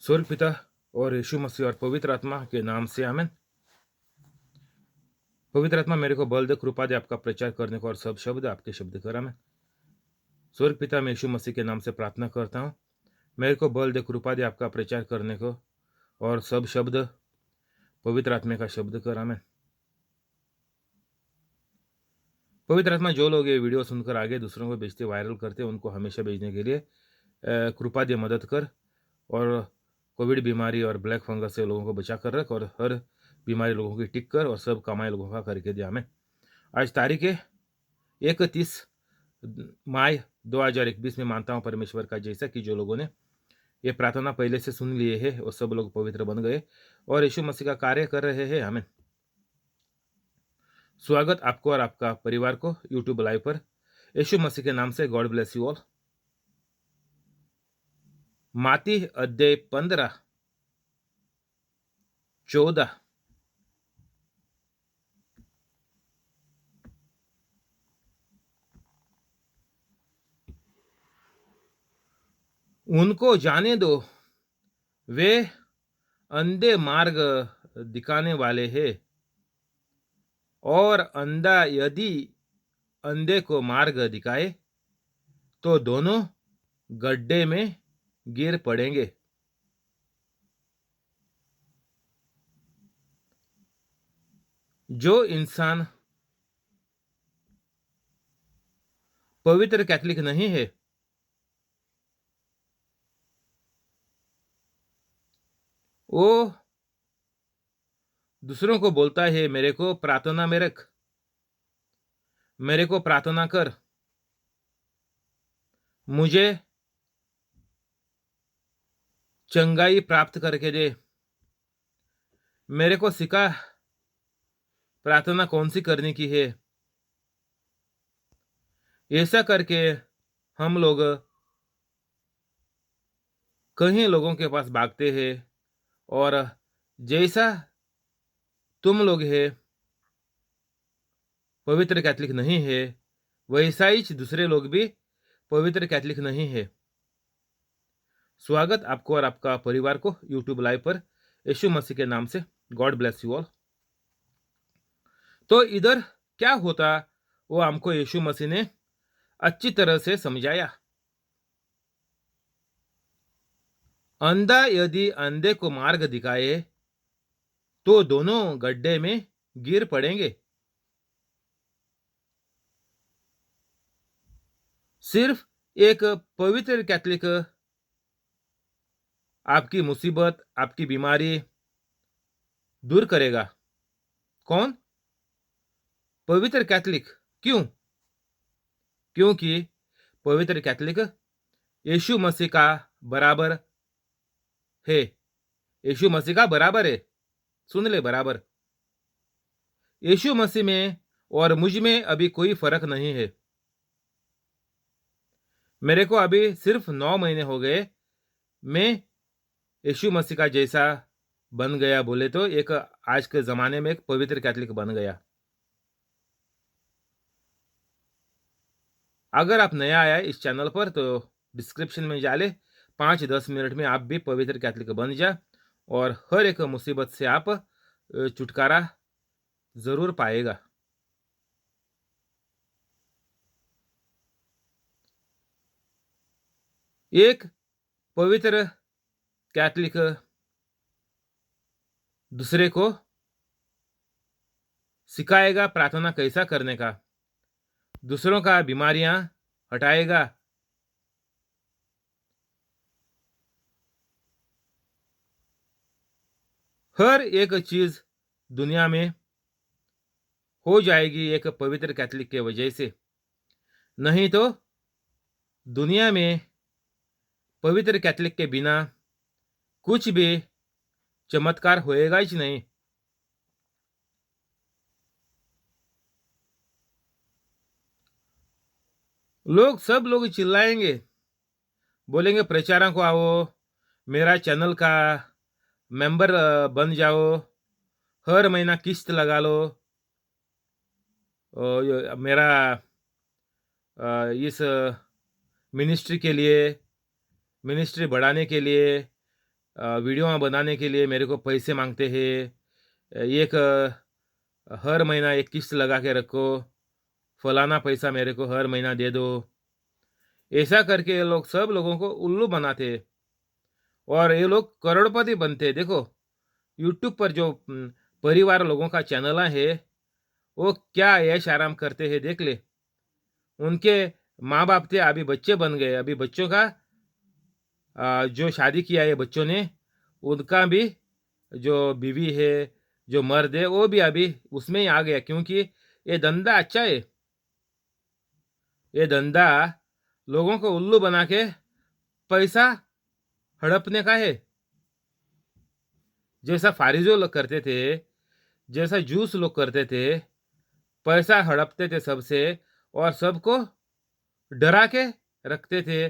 स्वर्ग पिता और यीशु मसीह और पवित्र आत्मा के नाम से आमेन। पवित्र आत्मा मेरे को बल दे, कृपा दे आपका प्रचार करने को और सब शब्द आपके शब्द कर आमेन। स्वर्ग पिता मैं यीशु मसीह के नाम से प्रार्थना करता हूँ, मेरे को बल दे, कृपा दे आपका प्रचार करने को और सब शब्द पवित्र आत्मा का शब्द कर आमेन। पवित्र आत्मा जो लोग ये वीडियो सुनकर आगे दूसरों को भेजते वायरल करते उनको हमेशा भेजने के लिए कृपा दे, मदद कर और कोविड बीमारी और ब्लैक फंगस से लोगों को बचा कर रख और हर बीमारी लोगों की टिक कर और सब कमाई लोगों का करके दिया हमें। आज तारीख है 31 मई 2021 में मानता हूँ परमेश्वर का जैसा कि जो लोगों ने ये प्रार्थना पहले से सुन लिए है वो सब लोग पवित्र बन गए और यीशु मसीह का कार्य कर रहे हैं। हमें स्वागत आपको और आपका परिवार को यूट्यूब लाइव पर यीशु मसीह के नाम से। God bless you all. माती अध्याय 15-14। उनको जाने दो, वे अंधे मार्ग दिखाने वाले हैं और अंधा यदि अंधे को मार्ग दिखाए तो दोनों गड्ढे में गिर पड़ेंगे। जो इंसान पवित्र कैथलिक नहीं है वो दूसरों को बोलता है मेरे को प्रार्थना में रख, मेरे को प्रार्थना कर, मुझे चंगाई प्राप्त करके दे, मेरे को सिखा प्रार्थना कौन सी करने की है। ऐसा करके हम लोग कहीं लोगों के पास भागते हैं और जैसा तुम लोग है पवित्र कैथलिक नहीं है वैसा ही दूसरे लोग भी पवित्र कैथलिक नहीं है। स्वागत आपको और आपका परिवार को यूट्यूब लाइव पर यीशु मसीह के नाम से। God bless you all. तो इधर क्या होता वो हमको यीशु मसीह ने अच्छी तरह से समझाया। अंधा यदि अंधे को मार्ग दिखाए तो दोनों गड्ढे में गिर पड़ेंगे। सिर्फ एक पवित्र कैथलिक आपकी मुसीबत, आपकी बीमारी दूर करेगा। कौन? पवित्र कैथलिक। क्यों? क्योंकि पवित्र कैथलिक यीशु मसीह का बराबर है। यीशु मसीह का बराबर है। सुन ले, बराबर। यीशु मसीह में और मुझ में अभी कोई फर्क नहीं है। मेरे को अभी सिर्फ 9 महीने हो गए, मैं यीशु मसीह का जैसा बन गया बोले तो एक आज के जमाने में एक पवित्र कैथलिक बन गया। अगर आप नया आया इस चैनल पर तो डिस्क्रिप्शन में जा ले, 5-10 मिनट में आप भी पवित्र कैथलिक बन जा और हर एक मुसीबत से आप छुटकारा जरूर पाएगा। एक पवित्र कैथलिक दूसरे को सिखाएगा प्रार्थना कैसा करने का, दूसरों का बीमारियां हटाएगा, हर एक चीज दुनिया में हो जाएगी एक पवित्र कैथलिक के वजह से। नहीं तो दुनिया में पवित्र कैथलिक के बिना कुछ भी चमत्कार होएगा ही नहीं। सब लोग चिल्लाएंगे, बोलेंगे प्रचारक को आओ, मेरा चैनल का मेंबर बन जाओ, हर महीना किस्त लगा लो, मेरा इस मिनिस्ट्री के लिए, मिनिस्ट्री बढ़ाने के लिए वीडियो बनाने के लिए मेरे को पैसे मांगते हैं। एक हर महीना एक किस्त लगा के रखो, फलाना पैसा मेरे को हर महीना दे दो। ऐसा करके ये लोग सब लोगों को उल्लू बनाते हैं और ये लोग करोड़पति बनते हैं। देखो यूट्यूब पर जो परिवार लोगों का चैनल है वो क्या ऐश आराम करते हैं देख ले। उनके माँ बाप थे, अभी बच्चे बन गए, अभी बच्चों का जो शादी किया है बच्चों ने, उनका भी जो बीवी है, जो मर्द है, वो भी अभी उसमें ही आ गया, क्योंकि ये धंधा अच्छा है। ये धंधा लोगों को उल्लू बना के पैसा हड़पने का है। जैसा फारिजो लोग करते थे, जैसा जूस लोग करते थे, पैसा हड़पते थे सबसे और सबको डरा के रखते थे।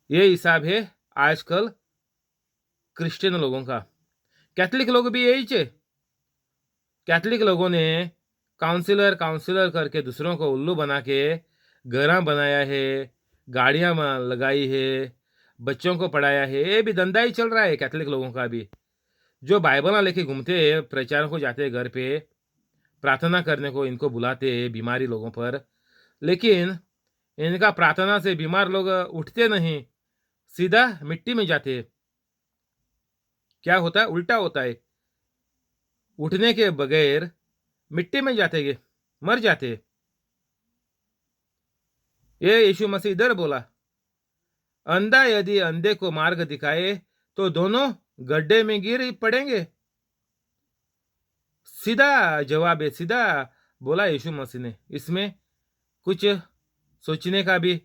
ये हिसाब है आजकल क्रिश्चियन लोगों का। कैथलिक लोग भी यही चे। कैथलिक लोगों ने काउंसिलर काउंसिलर करके दूसरों को उल्लू बना के घरा बनाया है, गाड़ियां लगाई है, बच्चों को पढ़ाया है। ये भी धंधा ही चल रहा है कैथलिक लोगों का भी। जो बाइबल लेके घूमते हैं, प्रचार को जाते हैं घर पे, प्रार्थना करने को इनको बुलाते हैं बीमारी लोगों पर, लेकिन इनका प्रार्थना से बीमार लोग उठते नहीं, सीधा मिट्टी में जाते हैं। क्या होता है? उल्टा होता है। उठने के बगैर मिट्टी में जाते हैं, मर जाते हैं। ये यीशु मसीह इधर बोला, अंधा यदि अंधे को मार्ग दिखाए तो दोनों गड्ढे में गिर पड़ेंगे। सीधा जवाब है, सीधा बोला यीशु मसीह ने। इसमें कुछ सोचने का भी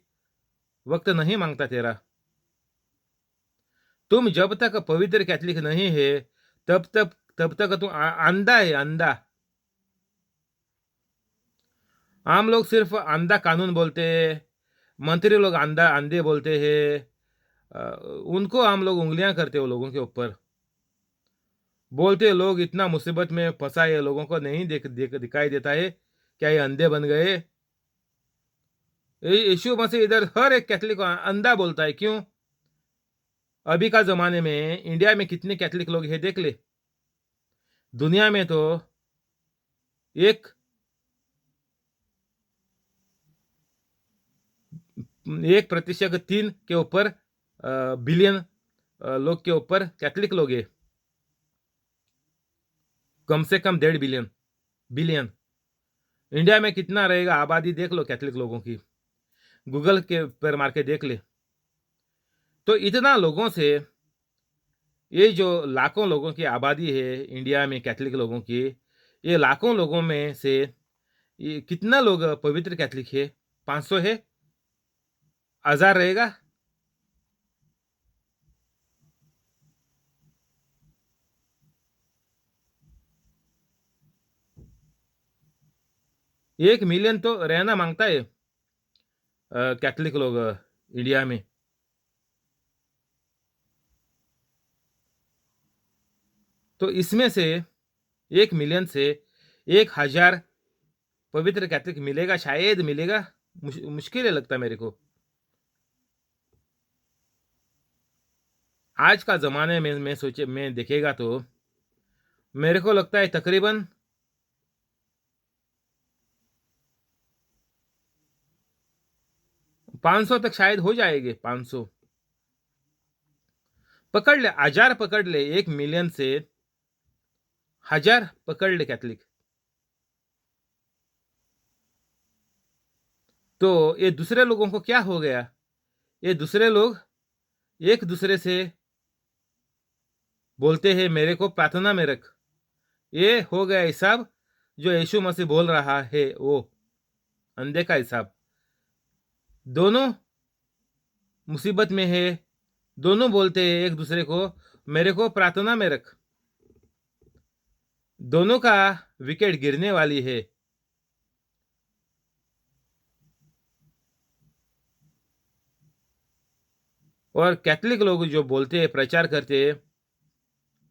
वक्त नहीं मांगता तेरा। तुम जब तक पवित्र कैथलिक नहीं है तब तक तुम अंधा है, अंधा। आम लोग सिर्फ अंधा कानून बोलते हैं, मंत्री लोग अंधा अंधे बोलते हैं। उनको हम लोग उंगलियां करते हो लोगों के ऊपर, बोलते लोग इतना मुसीबत में फंसा है, लोगों को नहीं दिखाई देता है क्या ये अंधे बन गए। यीशु मसीह इधर हर एक कैथलिक को अंधा बोलता है। क्यों? अभी का जमाने में इंडिया में कितने कैथलिक लोग हैं देख ले। दुनिया में तो 1% 3 के ऊपर बिलियन लोग के ऊपर कैथलिक लोग हैं। कम से कम 1.5 बिलियन। इंडिया में कितना रहेगा आबादी देख लो कैथलिक लोगों की, गूगल के पर मार के देख ले। तो इतना लोगों से, ये जो लाखों लोगों की आबादी है इंडिया में कैथलिक लोगों की, ये लाखों लोगों में से ये कितना लोग पवित्र कैथलिक है? 500 है? 1000 रहेगा? एक मिलियन तो रहना मांगता है कैथलिक लोग इंडिया में। तो इसमें से 1 मिलियन से 1000 पवित्र कैथलिक मिलेगा, शायद मिलेगा, मुश्किल है लगता मेरे को। आज का जमाने में मैं देखेगा तो मेरे को लगता है तकरीबन 500 तक शायद हो जाएंगे। 500 पकड़ ले, 1000 पकड़ ले, 1 मिलियन से 1000 पकड़ ले कैथलिक। तो ये दूसरे लोगों को क्या हो गया? ये दूसरे लोग एक दूसरे से बोलते हैं मेरे को प्रार्थना में रख। ये हो गया हिसाब जो यीशु मसीह बोल रहा है, वो अंधे का हिसाब। दोनों मुसीबत में है, दोनों बोलते हैं एक दूसरे को मेरे को प्रार्थना में रख। दोनों का विकेट गिरने वाली है। और कैथलिक लोग जो बोलते हैं, प्रचार करते हैं,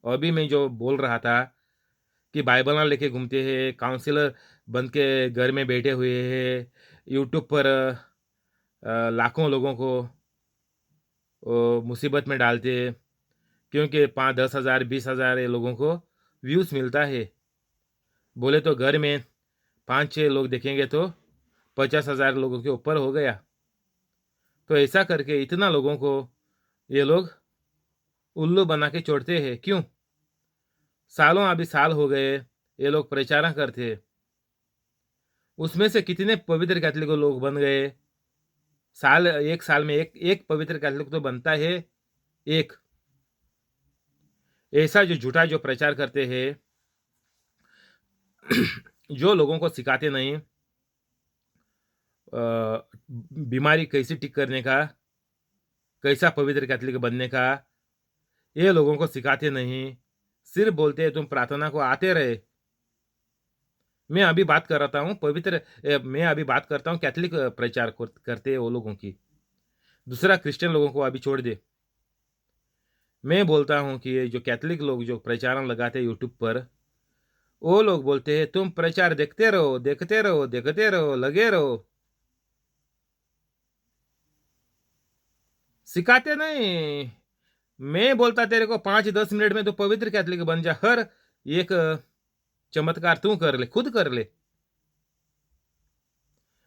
अभी मैं जो बोल रहा था कि बाइबल लेके घूमते हैं, काउंसिलर बन के घर में बैठे हुए हैं, यूट्यूब पर लाखों लोगों को मुसीबत में डालते, क्योंकि 5-10 हज़ार 20 हज़ार ये लोगों को व्यूज़ मिलता है। बोले तो घर में 5-6 लोग देखेंगे तो 50,000 लोगों के ऊपर हो गया। तो ऐसा करके इतना लोगों को ये लोग उल्लू बना के छोड़ते हैं। क्यों? सालों अभी साल हो गए ये लोग प्रचार करते, उसमें से कितने पवित्र कैथलिक लोग बन गए। एक साल में एक एक पवित्र कैथलिक तो बनता है एक। ऐसा जो झूठा जो प्रचार करते हैं, जो लोगों को सिखाते नहीं बीमारी कैसे ठीक करने का, कैसा पवित्र कैथलिक बनने का, ये लोगों को सिखाते नहीं। सिर्फ बोलते हैं तुम प्रार्थना को आते रहे। मैं अभी बात कर रहा हूँ मैं अभी बात करता हूँ कैथलिक प्रचार करते हैं वो लोगों की। दूसरा क्रिश्चियन लोगों को अभी छोड़ दे। मैं बोलता हूँ कि ये जो कैथलिक लोग जो प्रचार लगाते हैं यूट्यूब पर, वो लोग बोलते हैं तुम प्रचार देखते रहो देखते रहो देखते रहो लगे रहो, सिखाते नहीं। मैं बोलता तेरे को 5-10 मिनट में तो पवित्र कैथलिक बन जा। हर एक चमत्कार तू कर ले, खुद कर ले।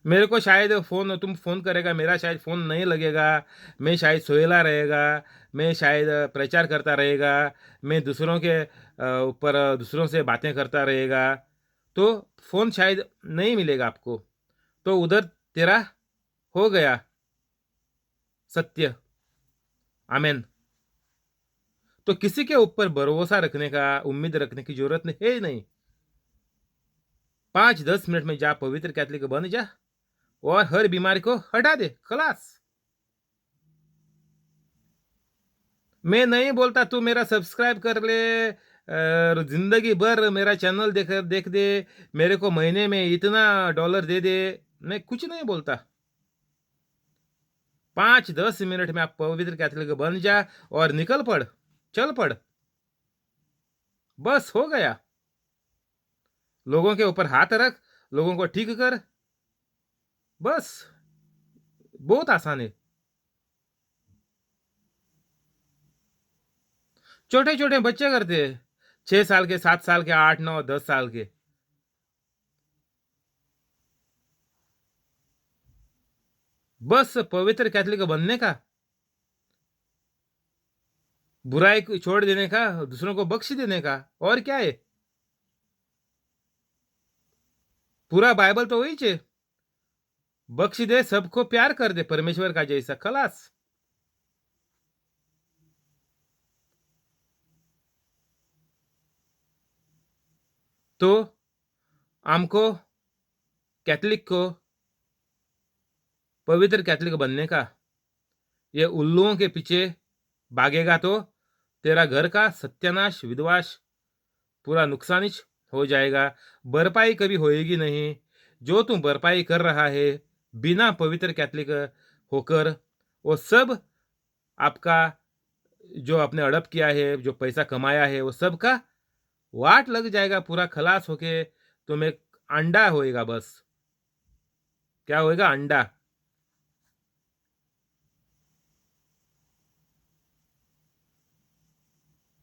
मेरे को शायद तुम फोन करेगा, मेरा शायद फोन नहीं लगेगा, मैं शायद सोएला रहेगा, मैं शायद प्रचार करता रहेगा, मैं दूसरों के ऊपर दूसरों से बातें करता रहेगा, तो फोन शायद नहीं मिलेगा आपको। तो उधर तेरा हो गया सत्य। आमेन। तो किसी के ऊपर भरोसा रखने का, उम्मीद रखने की जरूरत है ही नहीं। 5-10 मिनट में जा पवित्र कैथलिक बन जा और हर बीमारी को हटा दे, खलास। मैं नहीं बोलता तू मेरा सब्सक्राइब कर ले और जिंदगी भर मेरा चैनल देख देख दे, मेरे को महीने में इतना डॉलर दे दे। मैं कुछ नहीं बोलता। 5-10 मिनट में आप पवित्र कैथलिक बन जा और निकल पड़, चल पड़, बस हो गया। लोगों के ऊपर हाथ रख, लोगों को ठीक कर, बस। बहुत आसान है। छोटे छोटे बच्चे करते हैं, 6 साल के, 7 साल के, 8, 9, 10 साल के। बस पवित्र कैथलिक बनने का, बुराई को छोड़ देने का, दूसरों को बख्श देने का, और क्या है। पूरा बाइबल तो वही है, बख्श दे, सबको प्यार कर दे परमेश्वर का जैसा, खलास। तो हमको कैथलिक को पवित्र कैथलिक बनने का, ये उल्लुओं के पीछे भागेगा तो तेरा घर का सत्यानाश विध्वंस पूरा नुकसानिश हो जाएगा। भरपाई कभी होएगी नहीं। जो तुम भरपाई कर रहा है बिना पवित्र कैथलिक होकर, वो सब आपका जो आपने हड़प किया है, जो पैसा कमाया है, वो सब का वाट लग जाएगा, पूरा खलास होके तुम एक अंडा होएगा बस। क्या होएगा? अंडा।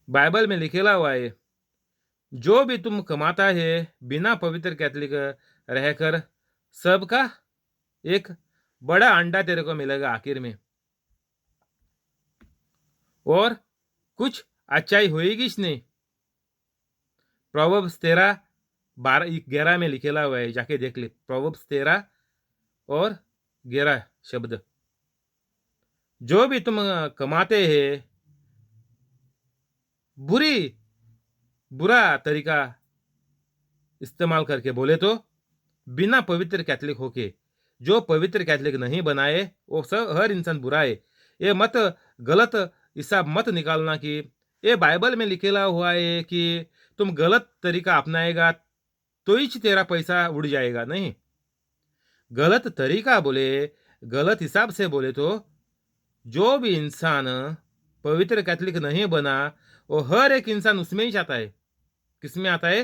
बाइबल में लिखेला हुआ है, जो भी तुम कमाता है बिना पवित्र कैथलिक रहकर, सबका एक बड़ा अंडा तेरे को मिलेगा आखिर में, और कुछ अच्छाई होएगी नहीं। प्रोवर्ब्स 13:12-11 में लिखेला हुआ है, जाके देख ले। प्रोवर्ब्स 13 और 11 शब्द। जो भी तुम कमाते हैं बुरा तरीका इस्तेमाल करके, बोले तो बिना पवित्र कैथलिक होके, जो पवित्र कैथलिक नहीं बनाए वो सब हर इंसान बुरा है। ये मत गलत हिसाब मत निकालना कि ये बाइबल में लिखेला हुआ है कि तुम गलत तरीका अपनाएगा तो ही तेरा पैसा उड़ जाएगा। नहीं, गलत तरीका बोले, गलत हिसाब से बोले तो जो भी इंसान पवित्र कैथलिक नहीं बना, वो हर एक इंसान उसमें ही जाता है। किसमें आता है?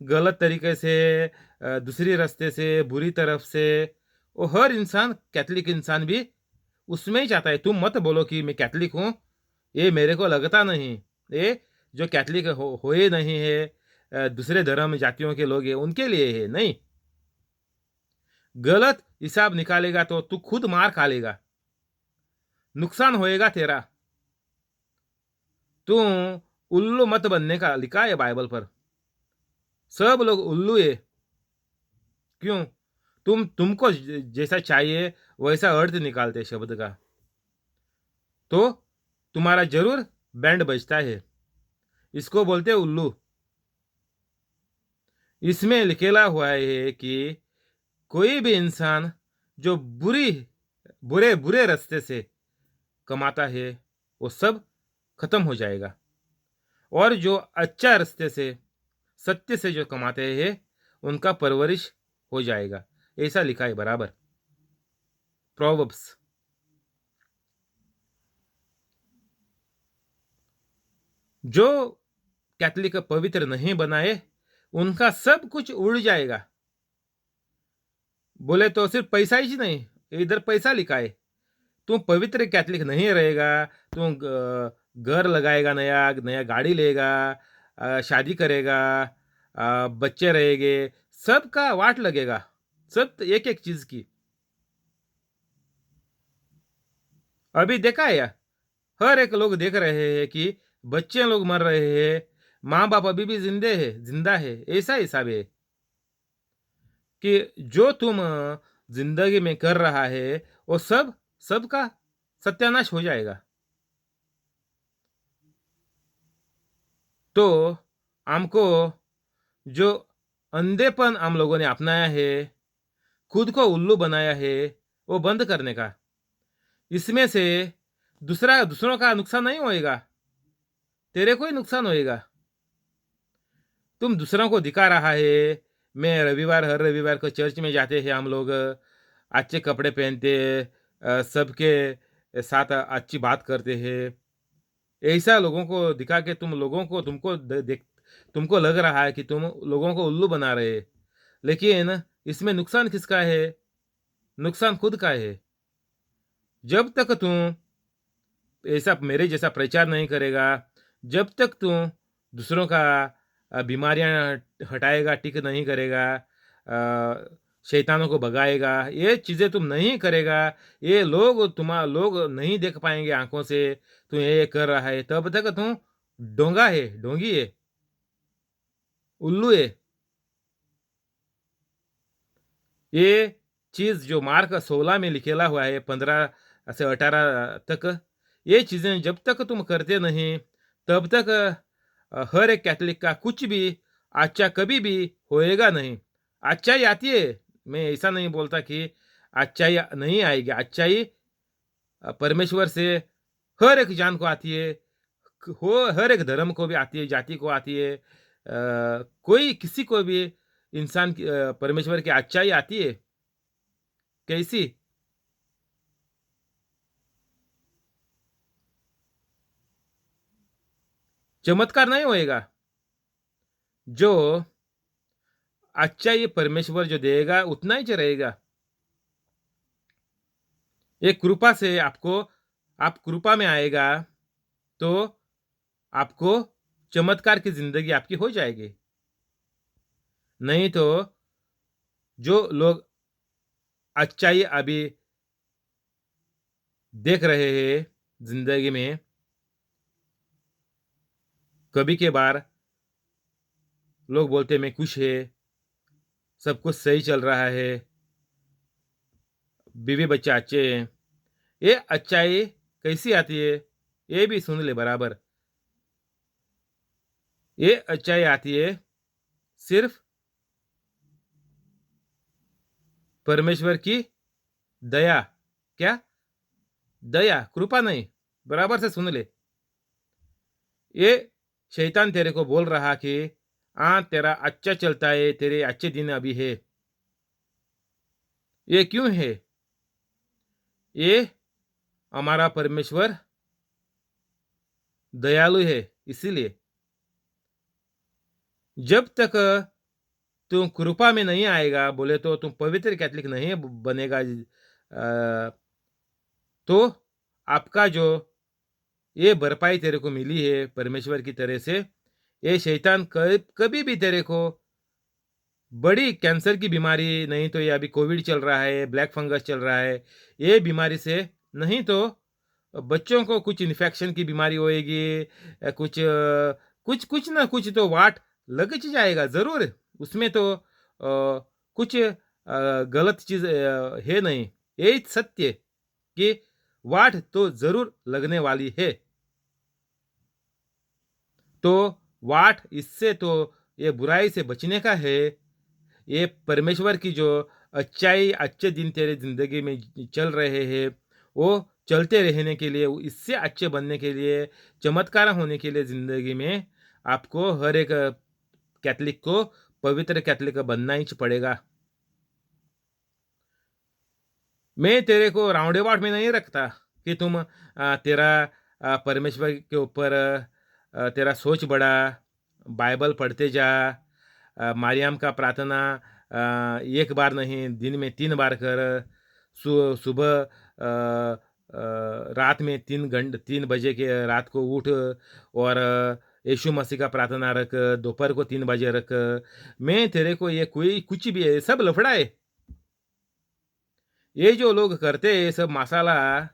गलत तरीके से, दूसरी रास्ते से, बुरी तरफ से। वो हर इंसान, कैथलिक इंसान भी उसमें ही चाहता है। तुम मत बोलो कि मैं कैथलिक हूँ, ये मेरे को लगता नहीं, ये जो कैथलिक हो ही नहीं है, दूसरे धर्म जातियों के लोग हैं उनके लिए है। नहीं, गलत हिसाब निकालेगा तो तू खुद मार खा लेगा, नुकसान होएगा तेरा। तू उल्लू मत बनने का लिखा है बाइबल पर। सब लोग उल्लू है। क्यों? तुमको जैसा चाहिए वैसा अर्थ निकालते शब्द का, तो तुम्हारा जरूर बैंड बजता है। इसको बोलते उल्लू। इसमें लिखेला हुआ है कि कोई भी इंसान जो बुरे बुरे रास्ते से कमाता है वो सब खत्म हो जाएगा, और जो अच्छा रास्ते से सत्य से जो कमाते हैं उनका परवरिश हो जाएगा। ऐसा लिखा है बराबर प्रोवर्ब्स। जो कैथलिक पवित्र नहीं बनाए उनका सब कुछ उड़ जाएगा। बोले तो सिर्फ पैसा ही नहीं, इधर पैसा लिखा है। तू पवित्र कैथलिक नहीं रहेगा, तू घर लगाएगा, नया नया गाड़ी लेगा, शादी करेगा, बच्चे रहेंगे, सबका वाट लगेगा, सब एक एक चीज की। अभी देखा है या? हर एक लोग देख रहे हैं कि बच्चे लोग मर रहे हैं, माँ बाप अभी भी जिंदा है। ऐसा हिसाब है कि जो तुम जिंदगी में कर रहा है वो सबका सत्यानाश हो जाएगा। तो हमको जो अंधेपन हम लोगों ने अपनाया है, खुद को उल्लू बनाया है, वो बंद करने का। इसमें से दूसरों का नुकसान नहीं होएगा, तेरे को ही नुकसान होएगा। तुम दूसरों को दिखा रहा है। मैं हर रविवार को चर्च में जाते हैं हम लोग, अच्छे कपड़े पहनते, सबके साथ अच्छी बात करते हैं। ऐसा लोगों को दिखा के तुम लोगों को तुमको लग रहा है कि तुम लोगों को उल्लू बना रहे हैं। लेकिन इसमें नुकसान किसका है? नुकसान खुद का है। जब तक तुम ऐसा मेरे जैसा प्रचार नहीं करेगा, जब तक तुम दूसरों का बीमारियां हटाएगा, ठीक नहीं करेगा, शैतानों को भगाएगा, ये चीज़ें तुम नहीं करेगा, ये लोग नहीं देख पाएंगे आंखों से तू ये कर रहा है, तब तक तुम डोंगा है, डोंगी है, उल्लू है। ये चीज जो मार्क 16 में लिखेला हुआ है 15 से 18 तक, ये चीजें जब तक तुम करते नहीं तब तक हर एक कैथलिक का कुछ भी अच्छा कभी भी होएगा नहीं। अच्छाई आती है, मैं ऐसा नहीं बोलता कि अच्छाई नहीं आएगी। अच्छाई परमेश्वर से हर एक जान को आती है, हर एक धर्म को भी आती है, जाति को आती है, कोई किसी को भी इंसान की परमेश्वर की अच्छाई आती है। कैसी? चमत्कार नहीं होएगा। जो अच्छाई परमेश्वर जो देगा उतना ही रहेगा। ये कृपा से आप कृपा में आएगा तो आपको चमत्कार की जिंदगी आपकी हो जाएगी। नहीं तो जो लोग अच्छाई अभी देख रहे हैं जिंदगी में, कभी के बार लोग बोलते मैं खुश है, सब कुछ सही चल रहा है, बीवी बच्चे अच्छे हैं। ये अच्छाई कैसी आती है ये भी सुन ले बराबर। ये अच्छाई आती है सिर्फ परमेश्वर की दया। क्या? दया, कृपा नहीं। बराबर से सुन ले। ये शैतान तेरे को बोल रहा कि हाँ तेरा अच्छा चलता है, तेरे अच्छे दिन अभी है। ये क्यों है? ये हमारा परमेश्वर दयालु है, इसीलिए। जब तक तुम कृपा में नहीं आएगा, बोले तो तुम पवित्र कैथलिक नहीं बनेगा, तो आपका जो ये भरपाई तेरे को मिली है परमेश्वर की तरह से, ये शैतान कभी भी तेरे को बड़ी कैंसर की बीमारी, नहीं तो ये अभी कोविड चल रहा है, ब्लैक फंगस चल रहा है, ये बीमारी से, नहीं तो बच्चों को कुछ इन्फेक्शन की बीमारी होएगी, कुछ कुछ ना कुछ तो वाट लग ही जाएगा ज़रूर। उसमें तो कुछ गलत चीज़ है नहीं। ये सत्य कि वाट तो ज़रूर लगने वाली है। तो वाट इससे तो ये बुराई से बचने का है। ये परमेश्वर की जो अच्छाई, अच्छे दिन तेरे ज़िंदगी में चल रहे हैं, वो चलते रहने के लिए, इससे अच्छे बनने के लिए, चमत्कार होने के लिए ज़िंदगी में आपको हर एक कैथलिक को पवित्र कैथलिक बनना ही पड़ेगा। मैं तेरे को राउंडेबाउट में नहीं रखता कि तुम तेरा परमेश्वर के ऊपर तेरा सोच बढ़ा, बाइबल पढ़ते जा, मारियम का प्रार्थना एक बार नहीं दिन में 3 बार कर, सुबह रात में 3 बजे के रात को उठ और यीशु मसीह का प्रार्थना रख, दोपहर को 3 बजे रख। मैं तेरे को ये कोई कुछ भी है, सब लफड़ा है। ये जो लोग करते हैं सब मसाला,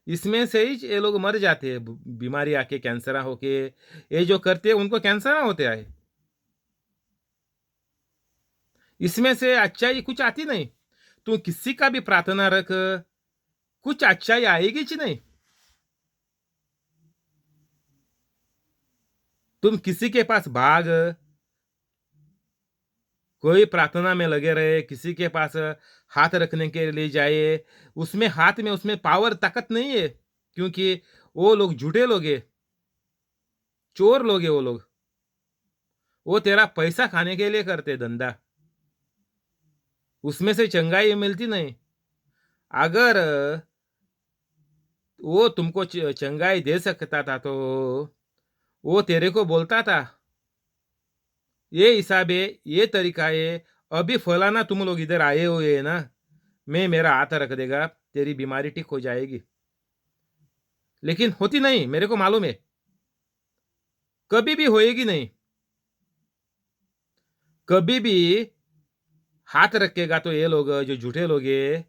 इसमें से ही ये लोग मर जाते हैं, बीमारी आके, कैंसर होके। ये जो करते हैं उनको कैंसर होते हैं। इसमें से अच्छाई कुछ आती नहीं। तू किसी का भी प्रार्थना रख, कुछ अच्छाई आएगी ही नहीं। तुम किसी के पास भाग, कोई प्रार्थना में लगे रहे, किसी के पास हाथ रखने के लिए जाए, उसमें हाथ में उसमें पावर ताकत नहीं है, क्योंकि वो लोग झूठे लोग हैं, चोर लोग हैं वो लोग। वो तेरा पैसा खाने के लिए करते धंधा, उसमें से चंगाई मिलती नहीं। अगर वो तुमको चंगाई दे सकता था तो वो तेरे को बोलता था, ये हिसाब है, ये तरीका है, अभी फलाना तुम लोग इधर आए हुए है ना, मैं मेरा हाथ रख देगा, तेरी बीमारी ठीक हो जाएगी। लेकिन होती नहीं, मेरे को मालूम है, कभी भी होएगी नहीं। कभी भी हाथ रखेगा तो ये लोग जो झूठे लोग हैं,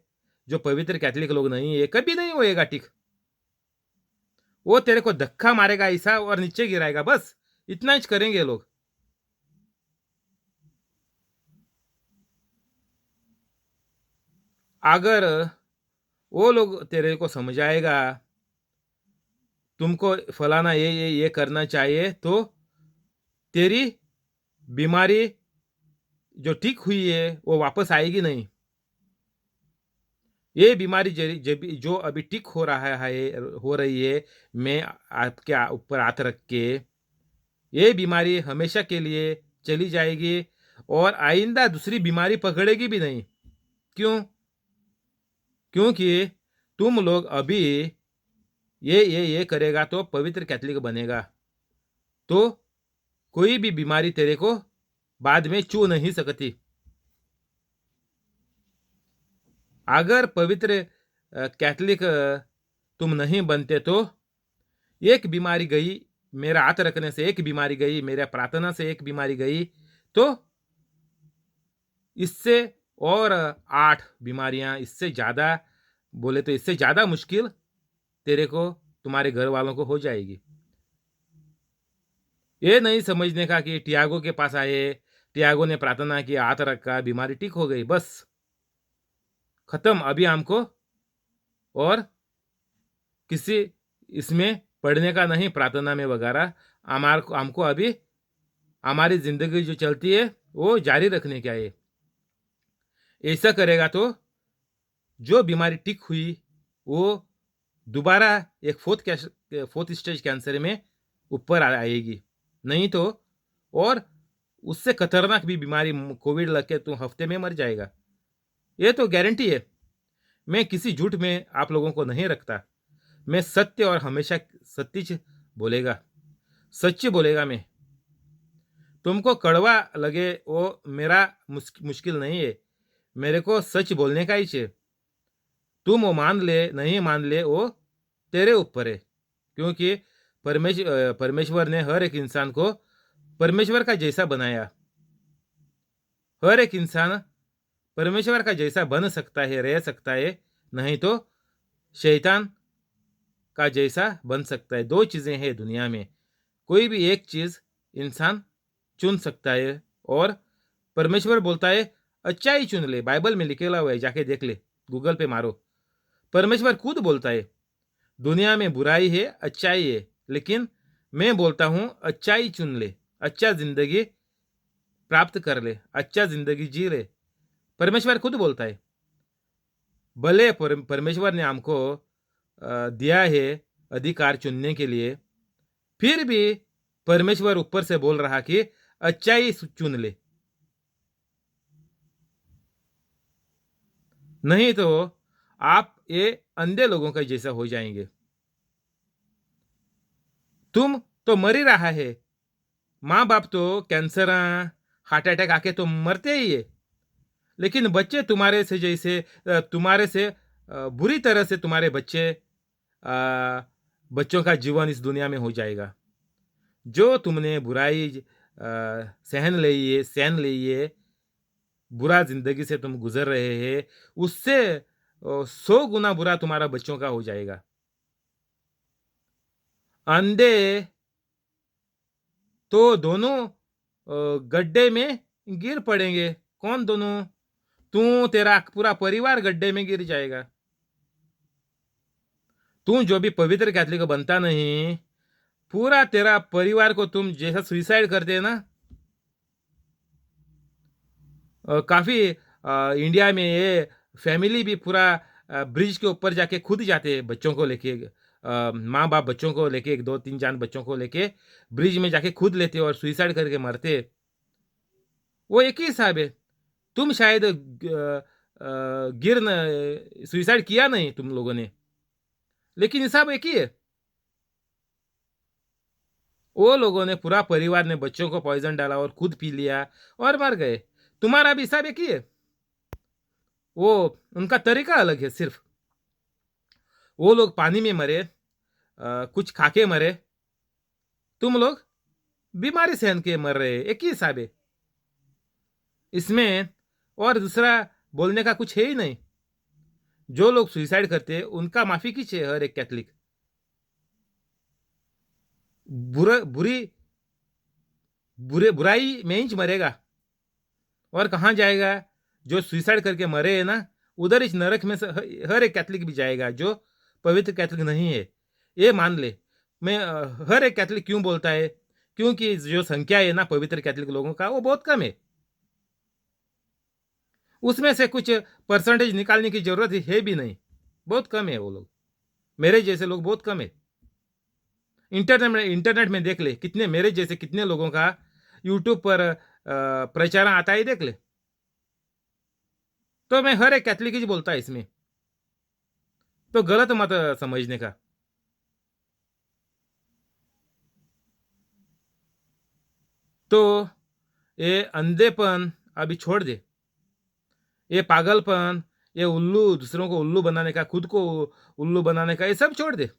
जो पवित्र कैथलिक लोग नहीं है, कभी नहीं होएगा ठीक। वो तेरे को धक्का मारेगा ऐसा और नीचे गिराएगा, बस इतना ही करेंगे लोग। अगर वो लोग तेरे को समझाएगा, तुमको फलाना ये करना चाहिए, तो तेरी बीमारी जो ठीक हुई है वो वापस आएगी नहीं। ये बीमारी जब जो अभी ठीक हो रहा है, हो रही है, मैं आपके ऊपर हाथ रख के, ये बीमारी हमेशा के लिए चली जाएगी और आइंदा दूसरी बीमारी पकड़ेगी भी नहीं। क्यों? क्योंकि तुम लोग अभी ये करेगा तो पवित्र कैथलिक बनेगा, तो कोई भी बीमारी तेरे को बाद में छू नहीं सकती। अगर पवित्र कैथलिक तुम नहीं बनते तो एक बीमारी गई, मेरा हाथ रखने से एक बीमारी गई, मेरा प्रार्थना से एक बीमारी गई, तो इससे और 8 बीमारियां, इससे ज़्यादा बोले तो इससे ज़्यादा मुश्किल तेरे को, तुम्हारे घर वालों को हो जाएगी। ये नहीं समझने का कि टियागो के पास आए, टियागो ने प्रार्थना की, हाथ रखा, बीमारी ठीक हो गई, बस खत्म। अभी हमको और किसी इसमें पढ़ने का नहीं, प्रार्थना में वगैरह। हमको अभी हमारी जिंदगी जो चलती है वो जारी रखने का है। ऐसा करेगा तो जो बीमारी ठीक हुई वो दोबारा एक फोर्थ स्टेज कैंसर में ऊपर आएगी, नहीं तो और उससे खतरनाक भी बीमारी कोविड लग के तो हफ्ते में मर जाएगा। ये तो गारंटी है। मैं किसी झूठ में आप लोगों को नहीं रखता, मैं सत्य और हमेशा सत्य बोलेगा, सच्ची बोलेगा। मैं तुमको कड़वा लगे वो मेरा मुश्किल नहीं है, मेरे को सच बोलने का ही चाहिए। तुम वो मान ले नहीं मान ले वो तेरे ऊपर है, क्योंकि परमेश्वर ने हर एक इंसान को परमेश्वर का जैसा बनाया। हर एक इंसान परमेश्वर का जैसा बन सकता है, रह सकता है, नहीं तो शैतान का जैसा बन सकता है। दो चीजें हैं दुनिया में, कोई भी एक चीज इंसान चुन सकता है, और परमेश्वर बोलता है अच्छाई चुन ले। बाइबल में लिखेला हुआ है, जाके देख ले, गूगल पे मारो। परमेश्वर खुद बोलता है दुनिया में बुराई है, अच्छाई है, लेकिन मैं बोलता हूं अच्छाई चुन ले, अच्छा जिंदगी प्राप्त कर ले, अच्छा जिंदगी जी ले। परमेश्वर खुद बोलता है। भले परमेश्वर ने हमको दिया है अधिकार चुनने के लिए, फिर भी परमेश्वर ऊपर से बोल रहा कि अच्छाई चुन ले, नहीं तो आप ये अंधे लोगों का जैसा हो जाएंगे। तुम तो मर ही रहा है, माँ बाप तो कैंसर हार्ट अटैक आके तो मरते ही है, लेकिन बच्चे तुम्हारे से जैसे तुम्हारे से बुरी तरह से तुम्हारे बच्चों का जीवन इस दुनिया में हो जाएगा। जो तुमने बुराई सहन ली है, बुरा जिंदगी से तुम गुजर रहे हैं, उससे 100 गुना बुरा तुम्हारा बच्चों का हो जाएगा। अंधे तो दोनों गड्ढे में गिर पड़ेंगे। कौन दोनों? तू, तेरा पूरा परिवार गड्ढे में गिर जाएगा। तू जो भी पवित्र कैथलिक बनता नहीं, पूरा तेरा परिवार को तुम जैसा सुसाइड करते हैं ना, काफी इंडिया में ये फैमिली भी पूरा ब्रिज के ऊपर जाके खुद जाते हैं बच्चों को लेके, माँ बाप बच्चों को लेके, एक दो तीन जान बच्चों को लेके ब्रिज में जाके खुद लेते और सुसाइड करके मरते। वो एक ही हिसाब है। तुम शायद गिर न सुसाइड किया नहीं तुम लोगों ने, लेकिन हिसाब एक ही है। वो लोगों ने, पूरा परिवार ने बच्चों को पॉइजन डाला और खुद पी लिया और मर गए। तुम्हारा भी हिसाब एक ही है। वो उनका तरीका अलग है सिर्फ। वो लोग पानी में मरे, कुछ खाके मरे, तुम लोग बीमारी सहन के मर रहे। एक ही हिसाब है इसमें, और दूसरा बोलने का कुछ है ही नहीं। जो लोग सुसाइड करते हैं उनका माफी कीजिए हर एक कैथलिक। बुरी बुराई में ही मरेगा और कहाँ जाएगा? जो सुसाइड करके मरे है ना, उधर इस नरक में से हर एक कैथलिक भी जाएगा जो पवित्र कैथलिक नहीं है। ये मान ले। मैं हर एक कैथलिक क्यों बोलता है? क्योंकि जो संख्या है ना पवित्र कैथलिक लोगों का, वो बहुत कम है। उसमें से कुछ परसेंटेज निकालने की जरूरत है भी नहीं, बहुत कम है वो लोग। मेरे जैसे लोग बहुत कम है। इंटरनेट में देख ले, कितने मेरे जैसे कितने लोगों का यूट्यूब पर प्रचार आता है, देख ले। तो मैं हर एक कैथलिक ही बोलता है इसमें, तो गलत मत समझने का। तो ये अंधेपन अभी छोड़ दे, ये पागलपन, ये उल्लू, दूसरों को उल्लू बनाने का, खुद को उल्लू बनाने का, ये सब छोड़ दे।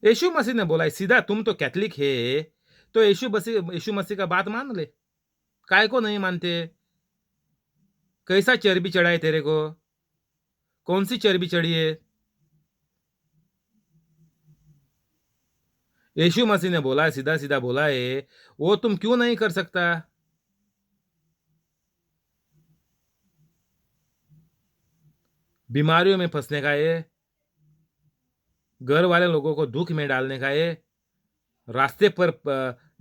यीशु मसीह ने बोला है सीधा, तुम तो कैथलिक है तो यीशु मसीह का बात मान ले। काय को नहीं मानते? कैसा चर्बी चढ़ा है तेरे को? कौन सी चर्बी चढ़ी है? यीशु मसीह ने बोला है, सीधा सीधा बोला है, वो तुम क्यों नहीं कर सकता? बीमारियों में फंसने का ये, घर वाले लोगों को दुख में डालने का ये, रास्ते पर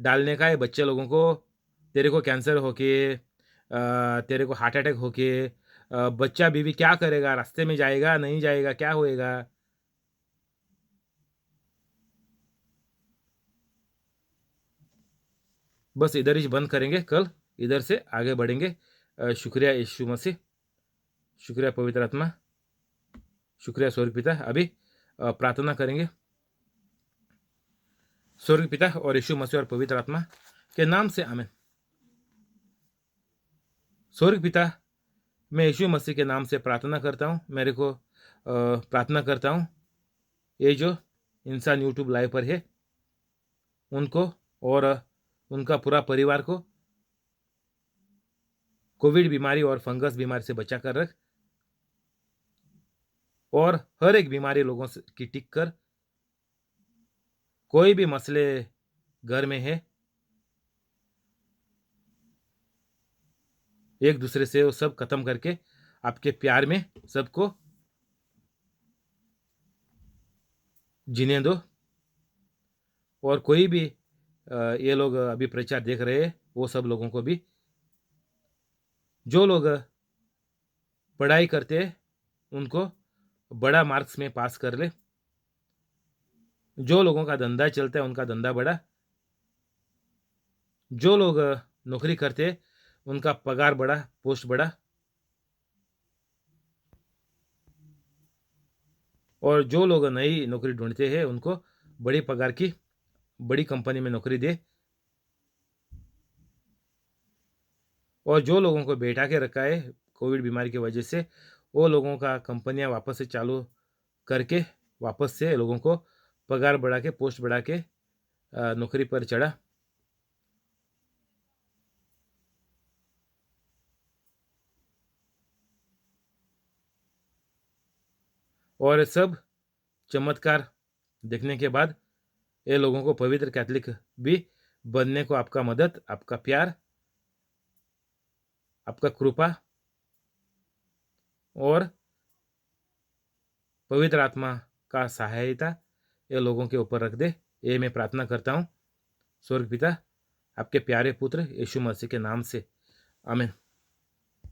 डालने का है बच्चे लोगों को। तेरे को कैंसर होके, तेरे को हार्ट अटैक होके, बच्चा बीवी क्या करेगा? रास्ते में जाएगा, नहीं जाएगा, क्या होएगा? बस इधर ही बंद करेंगे, कल इधर से आगे बढ़ेंगे। शुक्रिया यीशु मसीह, शुक्रिया पवित्र आत्मा, शुक्रिया स्वर्ग पिता। अभी प्रार्थना करेंगे। स्वर्ग पिता और यीशु मसीह और पवित्र आत्मा के नाम से आमीन। स्वर्ग पिता, मैं यीशु मसीह के नाम से प्रार्थना करता हूँ, मेरे को प्रार्थना करता हूँ, ये जो इंसान यूट्यूब लाइव पर है उनको और उनका पूरा परिवार को कोविड बीमारी और फंगस बीमारी से बचा कर रख, और हर एक बीमारी लोगों से की टिक कर, कोई भी मसले घर में है एक दूसरे से वो सब खत्म करके आपके प्यार में सबको जीने दो। और कोई भी ये लोग अभी प्रचार देख रहे हैं वो सब लोगों को भी, जो लोग पढ़ाई करते हैं उनको बड़ा मार्क्स में पास कर ले, जो लोगों का धंधा चलता है उनका धंधा बढ़ा, जो लोग नौकरी करते हैं उनका पगार बढ़ा, पोस्ट बढ़ा, और जो लोग नई नौकरी ढूंढते हैं उनको बड़ी पगार की बड़ी कंपनी में नौकरी दे, और जो लोगों को बैठा के रखा है कोविड बीमारी की वजह से वो लोगों का कंपनियां वापस से चालू करके वापस से लोगों को पगार बढ़ा के पोस्ट बढ़ा के नौकरी पर चढ़ा। और सब चमत्कार देखने के बाद ये लोगों को पवित्र कैथोलिक भी बनने को आपका मदद, आपका प्यार, आपका कृपा और पवित्र आत्मा का सहायता ये लोगों के ऊपर रख दे, ये मैं प्रार्थना करता हूँ स्वर्ग पिता, आपके प्यारे पुत्र यीशु मसीह के नाम से, आमीन।